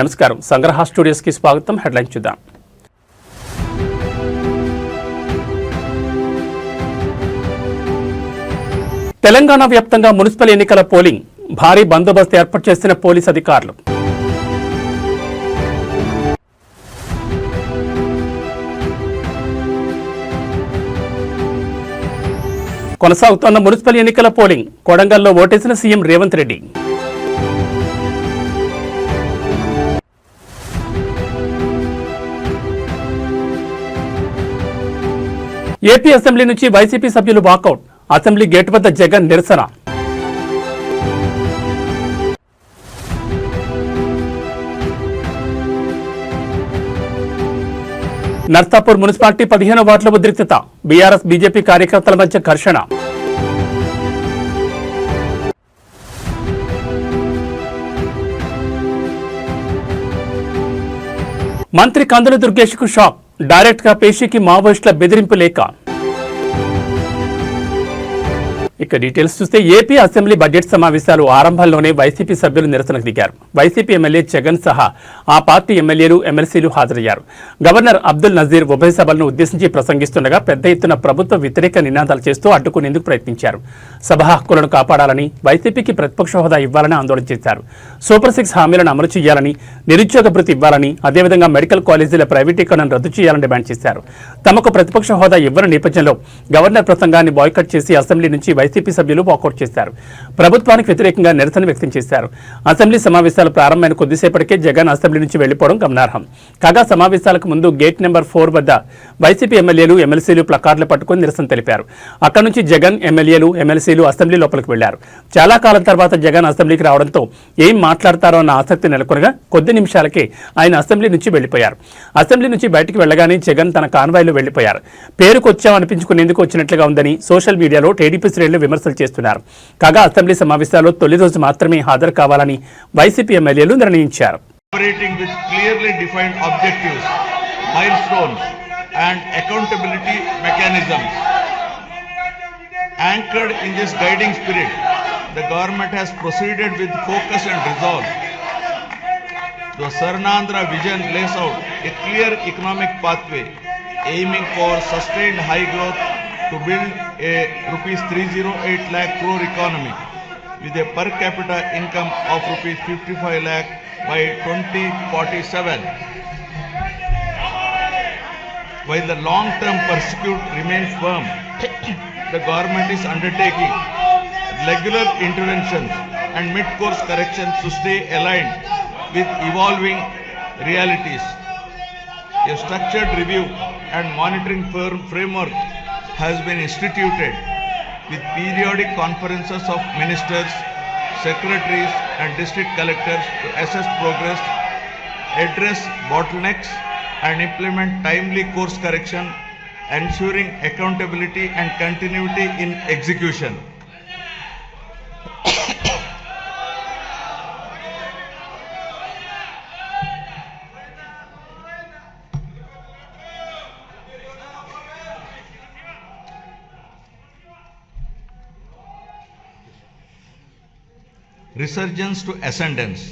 నమస్కారం, సంగ్రహ స్టూడియోస్ కి స్వాగతం. హెడ్లైన్ చూద్దాం. తెలంగాణ వ్యాప్తంగా మున్సిపల్ ఎన్నికల పోలింగ్, భారీ బందోబస్తు ఏర్పాటు చేసిన పోలీస్ అధికారులు. కొనసాగుతున్న మున్సిపల్ ఎన్నికల పోలింగ్, కొడంగల్లో ఓటేసిన CM Revanth Reddy. AP assembly నుంచి వైసీపీ సభ్యులు వాకౌట్, అసెంబ్లీ గేట్ వద్ద జగన్ నిరసన. నర్సాపూర్ మున్సిపాలిటీ 15వ వార్డుల ఉద్రిక్తత, బీఆర్ఎస్ బీజేపీ కార్యకర్తల మధ్య ఘర్షణ. మంత్రి కందుల దుర్గేష్ కు షాక్, డైరెక్ట్ గా పేషీకి మావోయిస్టుల బెదిరింపు లేఖ. ఇక డీటెయిల్స్ చూస్తే ఏపీ అసెంబ్లీ బడ్జెట్ సమావేశాలు ఆరంభంలోనే వైసీపీ సభ్యులు నిరసనకు దిగారు. వైసీపీ ఎమ్మెల్యే జగన్ సహా ఆ పార్టీ ఎమ్మెల్యేలు, ఎమ్మెల్సీలు హాజరయ్యారు. గవర్నర్ అబ్దుల్ నజీర్ ఉభయ సభలను ఉద్దేశించి ప్రసంగిస్తుండగా పెద్ద ఎత్తున ప్రభుత్వ వ్యతిరేక నినాదాలు చేస్తూ అడ్డుకునేందుకు ప్రయత్నించారు. సభ హక్కులను కాపాడాలని, వైసీపీకి ప్రతిపక్ష హోదా ఇవ్వాలని ఆందోళన చేశారు. సూపర్ 6 హామీలను అమలు చేయాలని, నిరుద్యోగ భృతి ఇవ్వాలని, అదేవిధంగా మెడికల్ కాలేజీల ప్రైవేటీకరణను రద్దు చేయాలని డిమాండ్ చేశారు. తమకు ప్రతిపక్ష హోదా ఇవ్వని నేపథ్యంలో గవర్నర్ ప్రసంగాన్ని బాయ్కట్ చేసి అసెంబ్లీ నుంచి వైసీపీ సభ్యులు వాకౌట్ చేశారు. ప్రభుత్వానికి వ్యతిరేకంగా నిరసన వ్యక్తం చేశారు. అసెంబ్లీ సమావేశాలు ప్రారంభమైన కొద్దిసేపటికే జగన్ అసెంబ్లీ నుంచి వెళ్లిపోవడం గమనార్హం. కాగా సమావేశాలకు ముందు గేట్ నెంబర్ 4 వద్ద వైసీపీ ఎమ్మెల్యేలు, ఎమ్మెల్సీలు ప్లకార్డులు పట్టుకుని నిరసన తెలిపారు. అక్కడి నుంచి జగన్, ఎమ్మెల్యేలు, ఎమ్మెల్సీలు అసెంబ్లీ లోపలికి వెళ్లారు. చాలా కాలం తర్వాత జగన్ అసెంబ్లీకి రావడంతో ఏం మాట్లాడతారో అన్న ఆసక్తి నెలకొనగా కొద్ది నిమిషాలకే ఆయన అసెంబ్లీ నుంచి వెళ్లిపోయారు. అసెంబ్లీ నుంచి బయటికి వెళ్లగానే జగన్ తన కాన్వాయ్లో వెళ్లిపోయారు. పేరుకొచ్చామనిపించుకునేందుకు వచ్చినట్లుగా ఉందని సోషల్ మీడియాలో టీడీపీ శ్రేణులు విమర్శలు చేస్తున్నారు. కాగా అసెంబ్లీ సమావేశాల్లో తొలి రోజు మాత్రమే హాజరు కావాలని వైసీపీ ఎమ్మెల్యేలు నిర్ణయించారు. Anchored in this guiding spirit, the government has proceeded with focus and resolve. The Swarnandhra vision lays out a clear economic pathway aiming for sustained high growth to build a rupees 308 lakh crore economy with a per capita income of rupees 55 lakh by 2047. While the long-term pursuit remains firm, the government is undertaking regular interventions and mid-course corrections to stay aligned with evolving realities. A structured review and monitoring framework has been instituted with periodic conferences of ministers, secretaries and district collectors to assess progress, address bottlenecks and implement timely course correction, ensuring accountability and continuity in execution. Resurgence to ascendance.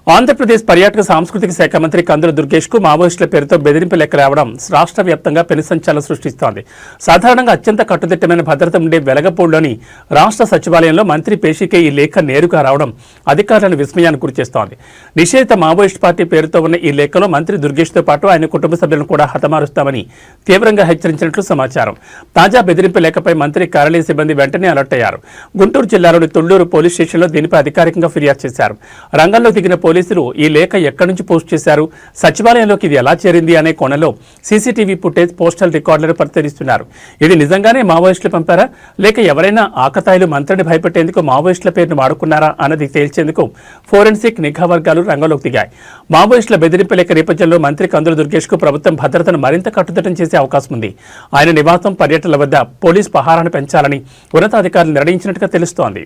Andhra Pradesh పర్యాటక సాంస్కృతిక శాఖ మంత్రి కందుల దుర్గేష్ కు మావోయిస్టుల పేరుతో బెదిరింపు లెక్క రావడం రాష్ట్ర వ్యాప్తంగా పెనుసంచలనం సృష్టిస్తోంది. సాధారణంగా అత్యంత కట్టుదిట్టమైన భద్రత ఉండే వెలగపూడిలోని రాష్ట్ర సచివాలయంలో మంత్రి పేషికే ఈ లేఖ నేరుగా రావడం అధికారులను విస్మయానికి గురిచేస్తోంది. నిషేధిత మావోయిస్ట్ పార్టీ పేరుతో ఉన్న ఈ లేఖలో మంత్రి దుర్గేష్తో పాటు ఆయన కుటుంబ సభ్యులను కూడా హతమారుస్తామని తీవ్రంగా హెచ్చరించినట్లు సమాచారం. తాజా బెదిరింపు లేఖపై మంత్రి కార్యాలయ సిబ్బంది వెంటనే అలర్ట్ అయ్యారు. గుంటూరు జిల్లాలోని తుళ్లూరు పోలీస్ స్టేషన్లో దీనిపై అధికారికంగా ఫిర్యాదు చేశారు. రంగంలో దిగిన పోలీసులు ఈ లేఖ ఎక్కడి నుంచి పోస్ట్ చేశారు, సచివాలయంలోకి ఇది ఎలా చేరింది అనే కోణంలో సీసీటీవీ ఫుటేజ్, పోస్టల్ రికార్డులను పరిశీలిస్తున్నారు. ఇది నిజంగానే మావోయిస్టులు పంపారా, లేక ఎవరైనా ఆకతాయిలు మంత్రిని భయపెట్టేందుకు మావోయిస్టుల పేరును వాడుకున్నారా అన్నది తేల్చేందుకు ఫోరెన్సిక్ నిఘా వర్గాలు రంగంలోకి దిగాయి. మావోయిస్టుల బెదిరింపు లేఖ నేపథ్యంలో మంత్రి కందుల దుర్గేష్ కు ప్రభుత్వం భద్రతను మరింత కట్టుదిట్టం చేసే అవకాశం ఉంది. ఆయన నివాసం, పర్యటనల వద్ద పోలీస్ పహారాను పెంచాలని ఉన్నతాధికారులు నిర్ణయించినట్టుగా తెలుస్తోంది.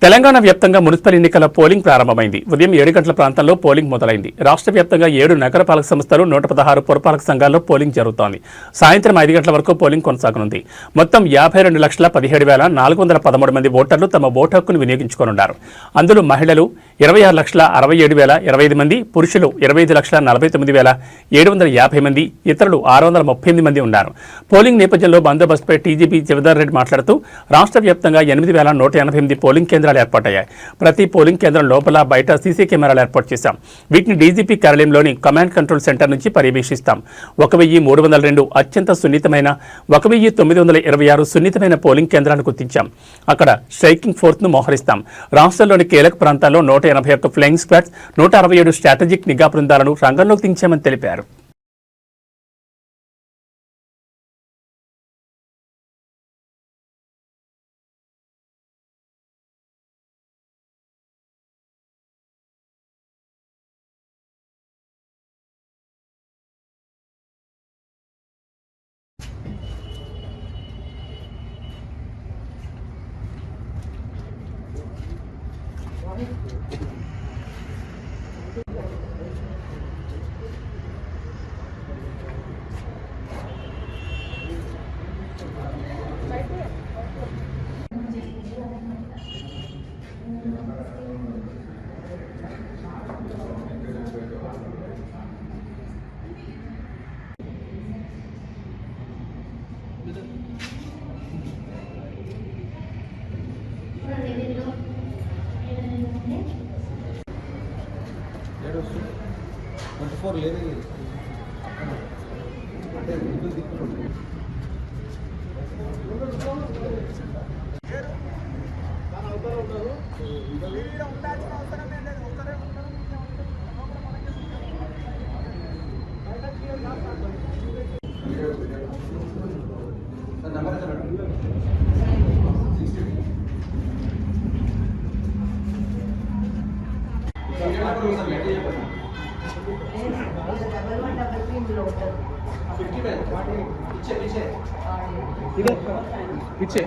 తెలంగాణ వ్యాప్తంగా మున్సిపల్ ఎన్నికల పోలింగ్ ప్రారంభమైంది. ఉదయం 7 గంటల ప్రాంతంలో పోలింగ్ మొదలైంది. రాష్ట్ర వ్యాప్తంగా 7 నగరపాలక సంస్థలు, 116 పురపాలక సంఘాల్లో పోలింగ్ జరుగుతోంది. సాయంత్రం 5 గంటల వరకు పోలింగ్ కొనసాగనుంది. మొత్తం 52,17,413 మంది ఓటర్లు తమ ఓటు హక్కును వినియోగించుకోనున్నారు. అందులో మహిళలు 26,67,025 మంది, పురుషులు 25,49,750 మంది, ఇతరులు 638 మంది ఉన్నారు. పోలింగ్ నేపథ్యంలో బందోబస్తుపై టీజీపీ జవదర్ రెడ్డి మాట్లాడుతూ రాష్ట్ర వ్యాప్తంగా 8,188 పోలింగ్ కేంద్రాలు ఏర్పాటయ్యాయి. ప్రతి పోలింగ్ కేంద్రం లోపల, బయట సీసీ కెమెరాలు ఏర్పాటు చేశాం. వీటిని డీజీపీ కార్యాలయంలోని కమాండ్ కంట్రోల్ సెంటర్ నుంచి పర్యవేక్షిస్తాం. 1,302 అత్యంత సున్నితమైన, 1,926 సున్నితమైన పోలింగ్ కేంద్రాలను గుర్తించాం. అక్కడ స్ట్రైకింగ్ ఫోర్స్ను మోహరిస్తాం. రాష్ట్రంలోని కీలక ప్రాంతాల్లో 181 ఫ్లయింగ్ స్క్వాడ్స్, 167 స్ట్రాటజిక్ నిఘా బృందాలను రంగంలోకి దించామని తెలిపారు. पीछे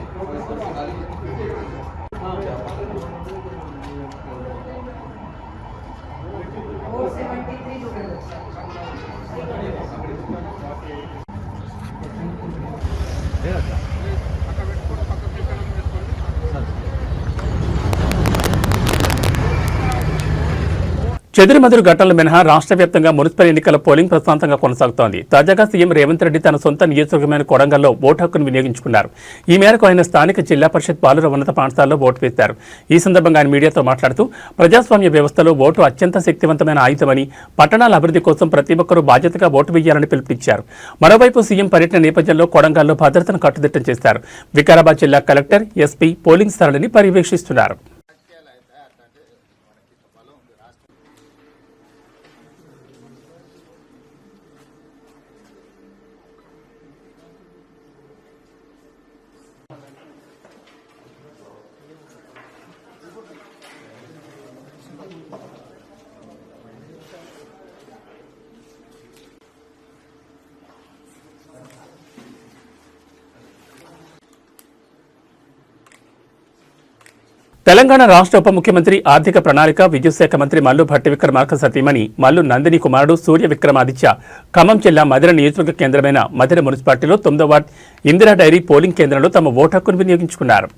చెదురుమదురు ఘటనలు మినహా రాష్ట్ర వ్యాప్తంగా మున్సిపల్ ఎన్నికల పోలింగ్ ప్రశాంతంగా కొనసాగుతోంది. తాజాగా సీఎం రేవంత్ రెడ్డి తన సొంత నియోజకవర్గమైన కొడంగల్లో ఓటు హక్కును వినియోగించుకున్నారు. ఈ మేరకు ఆయన స్థానిక జిల్లా పరిషత్ బాలుర ఉన్నత పాఠశాలలో ఓటు వేశారు. ఈ సందర్భంగా ఆయన మీడియాతో మాట్లాడుతూ ప్రజాస్వామ్య వ్యవస్థలో ఓటు అత్యంత శక్తివంతమైన ఆయుధమని, పట్టణాల అభివృద్ధి కోసం ప్రతి ఒక్కరూ బాధ్యతగా ఓటు వేయాలని పిలుపునిచ్చారు. మరోవైపు సీఎం పర్యటన నేపథ్యంలో కొడంగల్లో భద్రతను కట్టుదిట్టం చేశారు. వికారాబాద్ జిల్లా కలెక్టర్, ఎస్పీ పోలింగ్ స్థలాన్ని పర్యవేక్షిస్తున్నారు. తెలంగాణ రాష్ట్ర ఉప ముఖ్యమంత్రి ఆర్థిక ప్రణాళిక విద్యుత్ శాఖ మంత్రి మల్లు భట్టి విక్రమార్క సతీమణి మల్లు నందిని కుమారుడు సూర్య విక్రమాదిత్య ఖమ్మం జిల్లా మధిర నియోజకవర్గ కేంద్రమైన మధిర మున్సిపాలిటీలో 9వ వార్డ్ ఇందిరా డైరీ పోలింగ్ కేంద్రంలో తమ ఓటు హక్కును వినియోగించుకున్నారు.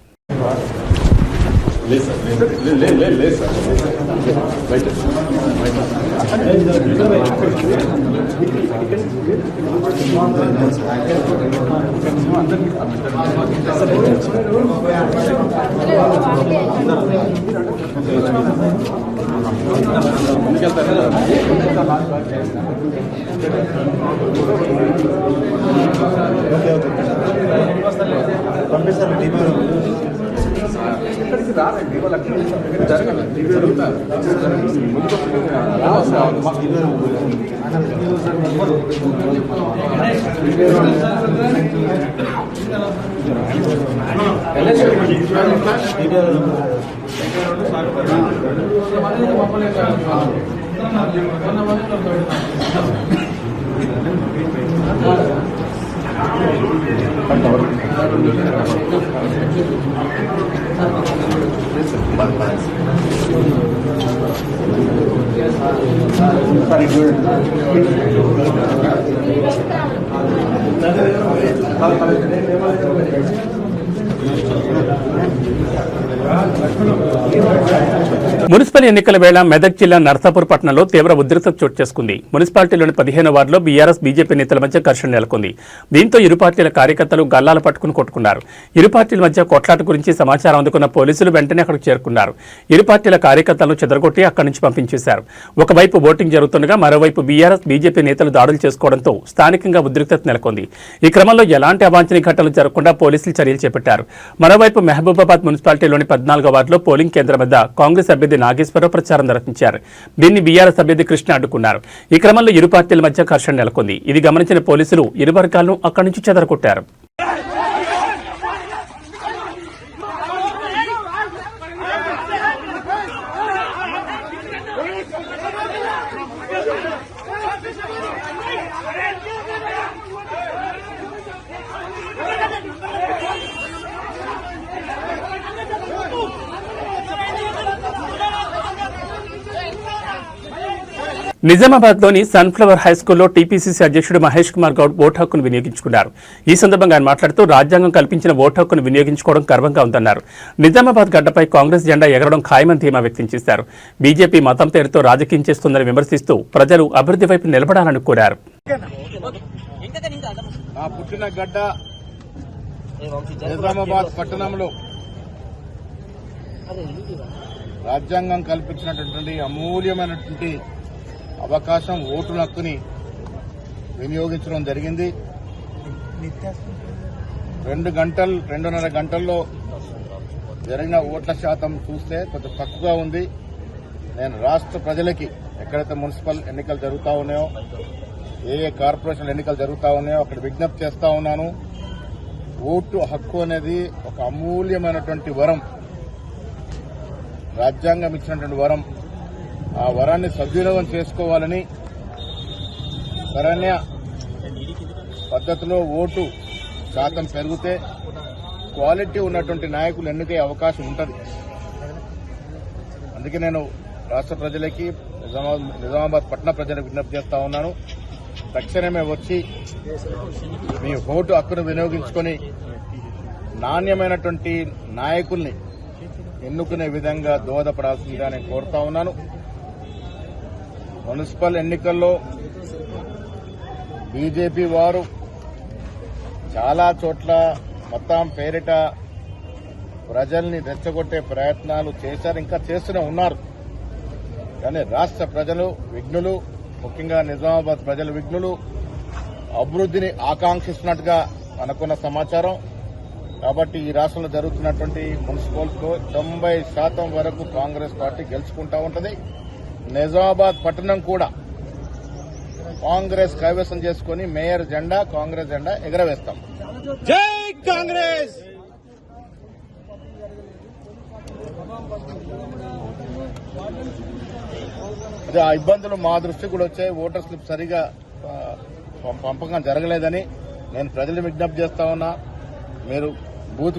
ఇక్కడికి రారండి వాళ్ళు అక్కడ జరగండి జరుగుతారు మున్సిపల్ ఎన్నికల వేళ మెదక్ జిల్లా నర్సాపూర్ పట్టణంలో తీవ్ర ఉద్రిక్తత చోటు చేసుకుంది. మున్సిపాలిటీలోని 15వ వార్డులో బీఆర్ఎస్ బీజేపీ నేతల మధ్య ఘర్షణ నెలకొంది. దీంతో ఇరు పార్టీల కార్యకర్తలు గల్లాలు పట్టుకుని కొట్టుకున్నారు. ఇరు పార్టీల మధ్య కొట్లాట గురించి సమాచారం అందుకున్న పోలీసులు వెంటనే అక్కడికి చేరుకున్నారు. ఇరు పార్టీల కార్యకర్తలను చెదరగొట్టి అక్కడి నుంచి పంపించేశారు. ఒకవైపు ఓటింగ్ జరుగుతుండగా మరోవైపు బీఆర్ఎస్ బీజేపీ నేతలు దాడులు చేసుకోవడంతో స్థానికంగా ఉద్రిక్తత నెలకొంది. ఈ క్రమంలో ఎలాంటి అవాంఛనీయ ఘటనలు జరగకుండా పోలీసులు చర్యలు చేపట్టారు. మరోవైపు మహబూబాబాద్ మున్సిపాలిటీలోని 14వ వార్డులో పోలింగ్ కేంద్రం వద్ద కాంగ్రెస్ అభ్యర్థి నాగేశ్వరరావు ప్రచారం నిర్వహించారు. దీన్ని బీఆర్ఎస్ అభ్యర్థి కృష్ణ అడ్డుకున్నారు. ఈ క్రమంలో ఇరు పార్టీల మధ్య ఘర్షణ నెలకొంది. ఇది గమనించిన పోలీసులు ఇరు వర్గాలను అక్కడి నుంచి చెదరగొట్టారు. నిజామాబాద్లోని సన్ఫ్లవర్ హైస్కూల్లో టీపీసీసీ అధ్యక్షుడు మహేష్ కుమార్ గౌడ్ ఓటు హక్కును వినియోగించుకున్నారు. ఈ సందర్భంగా ఆయన మాట్లాడుతూ రాజ్యాంగం కల్పించిన ఓటు హక్కును వినియోగించుకోవడం గర్వంగా ఉందన్నారు. నిజామాబాద్ గడ్డపై కాంగ్రెస్ జెండా ఎగరడం ఖాయమని ధీమా వ్యక్తం చేశారు. బీజేపీ మతం పేరుతో రాజకీయం చేస్తుందని విమర్శిస్తూ ప్రజలు అభివృద్ధి వైపు నిలబడాలని కోరారు. నిజామాబాద్ పట్టణంలో రాజ్యాంగం కల్పించినటువంటి అమూల్యమైనటువంటి అవకాశం ఓటు హక్కుని వినియోగించడం జరిగింది. 2.5 గంటల్లో జరిగిన ఓట్ల శాతం చూస్తే కొంచెం తక్కువగా ఉంది. నేను రాష్ట్ర ప్రజలకి ఎక్కడైతే మున్సిపల్ ఎన్నికలు జరుగుతూ ఉన్నాయో, ఏ కార్పొరేషన్ ఎన్నికలు జరుగుతూ ఉన్నాయో అక్కడ విజ్ఞప్తి చేస్తా ఉన్నాను. ఓటు హక్కు అనేది ఒక అమూల్యమైనటువంటి వరం, రాజ్యాంగం ఇచ్చినటువంటి వరం. ఆ వరాన్ని సద్వినియోగం చేసుకోవాలని, సరైన పద్ధతిలో ఓటు శాతం పెరిగితే క్వాలిటీ ఉన్నటువంటి నాయకులు ఎన్నికే అవకాశం ఉంటుంది. అందుకే నేను రాష్ట్ర ప్రజలకి, నిజామాబాద్ పట్టణ ప్రజలకు విజ్ఞప్తి చేస్తా ఉన్నాను. తక్షణమే వచ్చి మీ ఓటు హక్కును వినియోగించుకొని నాణ్యమైనటువంటి నాయకుల్ని ఎన్నుకునే విధంగా దోహదపడాల్సిందిగా నేను కోరుతా ఉన్నాను. మున్సిపల్ ఎన్నికల్లో బీజేపీ వారు చాలా చోట్ల మొత్తం పేరిట ప్రజల్ని రెచ్చగొట్టే ప్రయత్నాలు చేశారు, ఇంకా చేస్తూనే ఉన్నారు. కానీ రాష్ట్ర ప్రజలు విఘ్నులు, ముఖ్యంగా నిజామాబాద్ ప్రజల విఘ్నులు అభివృద్ధిని ఆకాంక్షిస్తున్నట్టుగా మనకున్న సమాచారం. కాబట్టి ఈ రాష్ట్రంలో జరుగుతున్నటువంటి మున్సిపల్స్లో 90% వరకు కాంగ్రెస్ పార్టీ గెలుచుకుంటా ఉంటుంది. నిజామాబాద్ పట్టణం కూడా కాంగ్రెస్ కైవసం చేసుకుని మేయర్ జెండా, కాంగ్రెస్ జెండా ఎగరవేస్తాం. జై కాంగ్రెస్. అదే ఆ ఇబ్బందులు మా దృష్టికి కూడా వచ్చాయి. ఓటర్ స్లిప్ సరిగా పంపకం జరగలేదని నేను ప్రజలు విజ్ఞప్తి చేస్తా ఉన్నా. మీరు బూత్